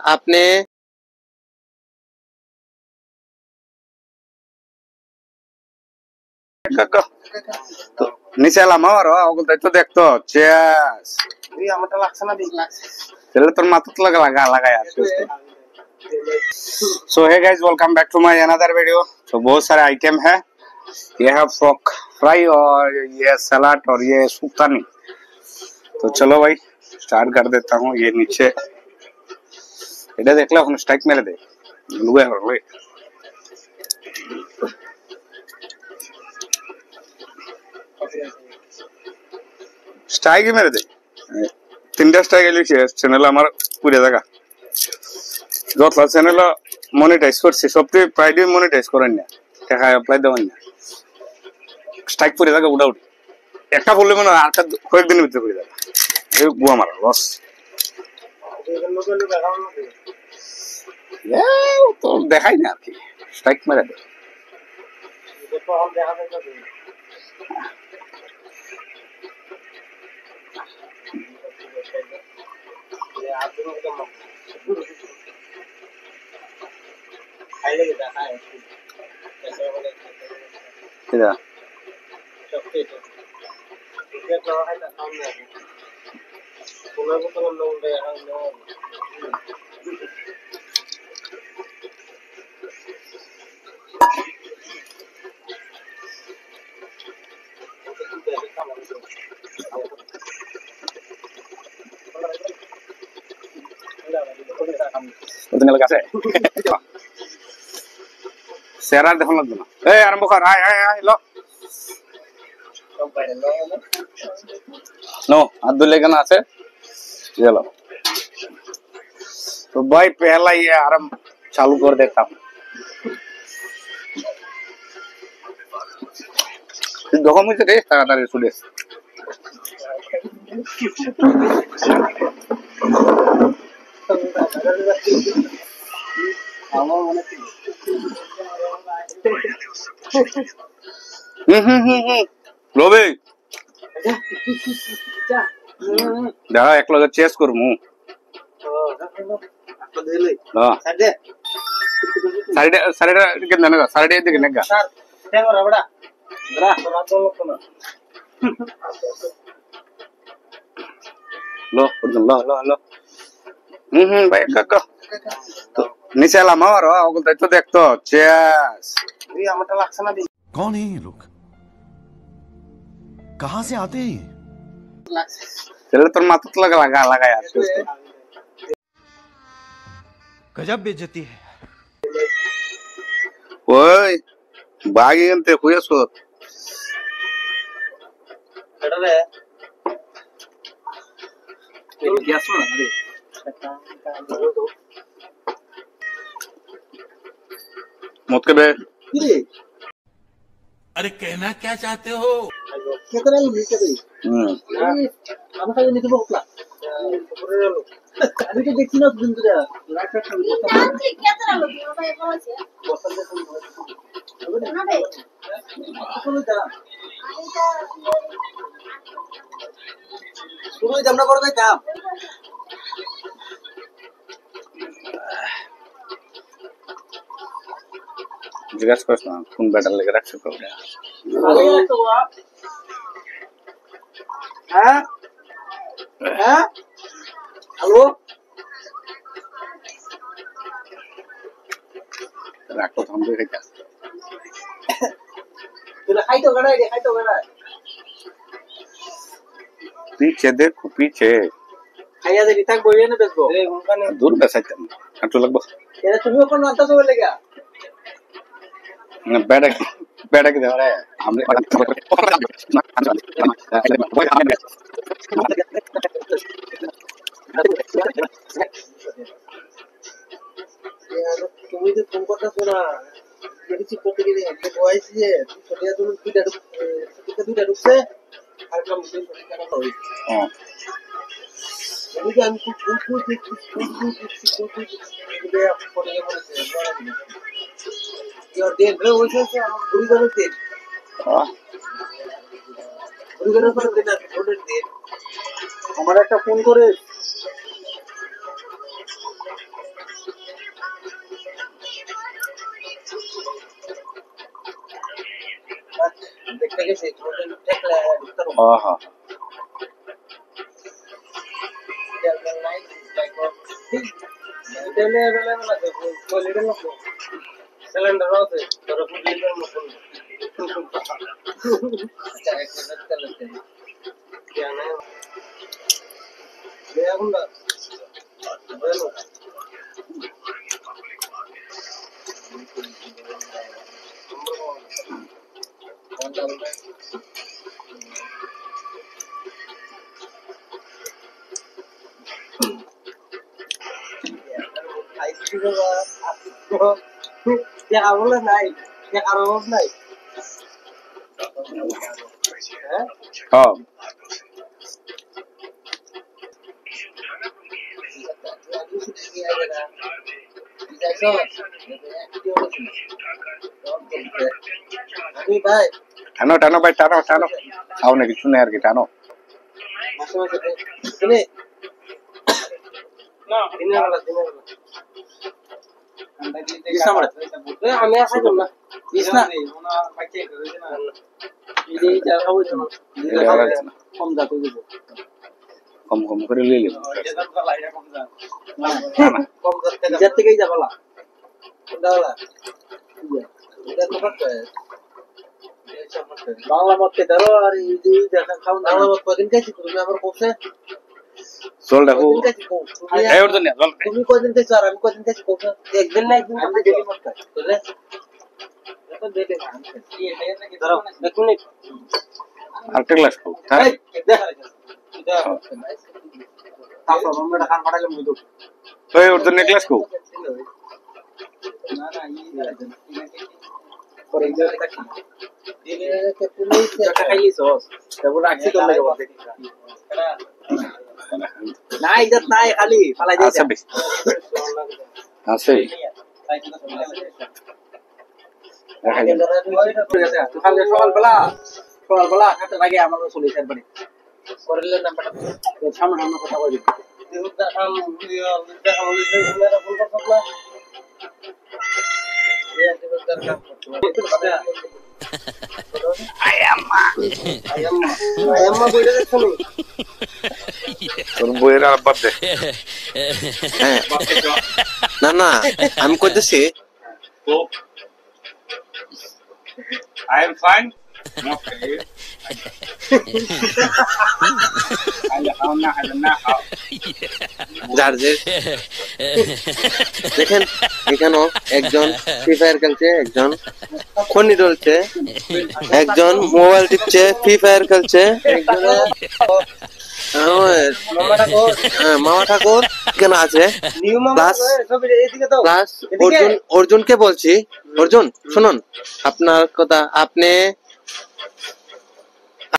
আপনি তো নিচে এলাম আর ওগুলো তো দেখতো চেস আমারটা লাগছে না বেগ লাগছে তাহলে তোর মাথা তো লাগাই আছে so hey guys welcome back to my another video. तो बहुत सारे आइटम है, ये है फ्रॉक फ्राई और ये सलाद और ये सुक्तानी। तो चलो भाई स्टार्ट कर देता हूँ। ये नीचे এটা দেখলে এখন স্ট্রাইক মেরে দে লুয়ে হবে স্ট্রাইক মেরে দে তিনটা স্ট্রাইক এলিছে চ্যানেল আমার পুরো জায়গা যত চ্যানেল মনিটাইজ করছি সবটি প্রাইডি মনিটাইজ করেন না টাকা অ্যাপ্লাই দেওয়ান না স্ট্রাইক পুরো জায়গা উড়া উঠি একটা বললে মানে আর কয়েকদিনের ভিতরে হয়ে যাবে এই গুয়া মারা লস তো দেখাই না আর কি স্ট্রাইক মেরে দে সেরা দেখুন লাগবে না এই আরম্ভ কর আয় আয় আয় লো नो हाथ लेके ना আছে चलो तो भाई पहला ये आराम चालू कर देता हूँ देखो मुझे रे ताড়াতাড়ি শুনে রবি দেখা এক লগে চেস করমু সাড়ে কেন নেগা সাড়ে দিকে নেগা लो लो लो लो भाई काका तो नीचे एलाम और ওগুলো তো দেখতো চেস আমারটা লাগছে না कौन है ये लोग कहां से आते हैं चलो তোর মাথা তো লাগাই আছে गजब बेइज्जती है ওই বাগিনতে হইছো এটা রে এই গ্যাস না রে मत के बे अरे कहना क्या चाहते हो কেতরা নিচে দেই আমি খালি নিতে বকলা আমি তো দেখছি না দিন ধরে লাইটটা আমি কেতরা লোক ভাই বলছে পছন্দ করে না রে কোন দা শুরু আমরা করে যাইতাম জিজ্ঞাসা করছ না ফোন ব্যাটার লেগে রাখছো তো হ্যাঁ হ্যাঁ হ্যালো রাখো থাম দে এটা তুই খাইতো গড়াই पीछे देखो पीछे খাইয়া দেরি থাক বইয়ে না বেচবো এই ওখানে दूर बेसाइते हाटू लगबो এরা তুমিও কোন নাতা চলে লাগা ना बैठा के दे रहा है हमने তুমি যে ফোন করতেছো না দেখছি কত কি একটা ভয়েস দিয়ে ছোটিয়া তুমি দুইটা ঢুকছে আর একটা মুসলিম কেন হই हां আমি যে আমি খুব দেখছি এটা ফোনে বলেছে ইওর দেন রে ওইছে আমার ঘুরি ধরে দেন हां ঘুরি ধরে করে দেন ওদের দেন আমার একটা ফোন করে দেখতে গেছি ওদের ঠেকলে ভিতর হ্যাঁ নাই তেলে বেলে না তো কোয়ালিটি না সিলিন্ডার আছে ধরো লিটার মতো আচ্ছা এক মিনিট চলে কেন এখন না বলো দেখা বলে নাই দেখার অভাব নাই হ্যাঁ ভাই টানো টানো ভাই টানো টানো খাও না কিছু নেই আর কি টানো মাসে মাসে শুনে না দিনের বেলা আমি আসা করব না দিস না কম দাঁত কম কম করে লিলে কম দাঁত থেকেই যাবালা দাওলা বাংলা মত খেতে আর এই খাও বাংলা মত কদিন খাইছি তুমি আমার কোপে চল দেখো এই ওর জন্য চল তুমি কদিন খাইছো আর আমি কদিন খাইছি কোপে একদিন না একদিন আমি ডেলি মত খাই বুঝলে এটা দেখে ধরো এক মিনিট আরেকটা গ্লাস খাও এই দেখ তারপর আমরা খান পাঠাইলাম মুই তো ওই ওর জন্য গ্লাস খাও না না পরে ইয়ে দেখি দিনে কেটে একটা খাইলি সস তারপর রাখছি তো লাগে বলতে না ইজ্জত নাই খালি ফালাই দিই আছে সকালবেলা হাতে লাগে আমার চলে যার বাড়ি করলে নাম্বারটা সামনে সামনে কথা বলি তোর বইয়ের আব্বার দে না না আমি কইতেছি I am fine. দেখেন এখানেও একজন ফ্রি ফায়ার খেলছে, একজন খনি ডলছে, একজন মোবাইল টিপছে, ফ্রি ফায়ার খেলছে, মামা ঠাকুর কেন আছে। প্লাস অর্জুনকে বলছি, অর্জুন শুনুন আপনার কথা, আপনি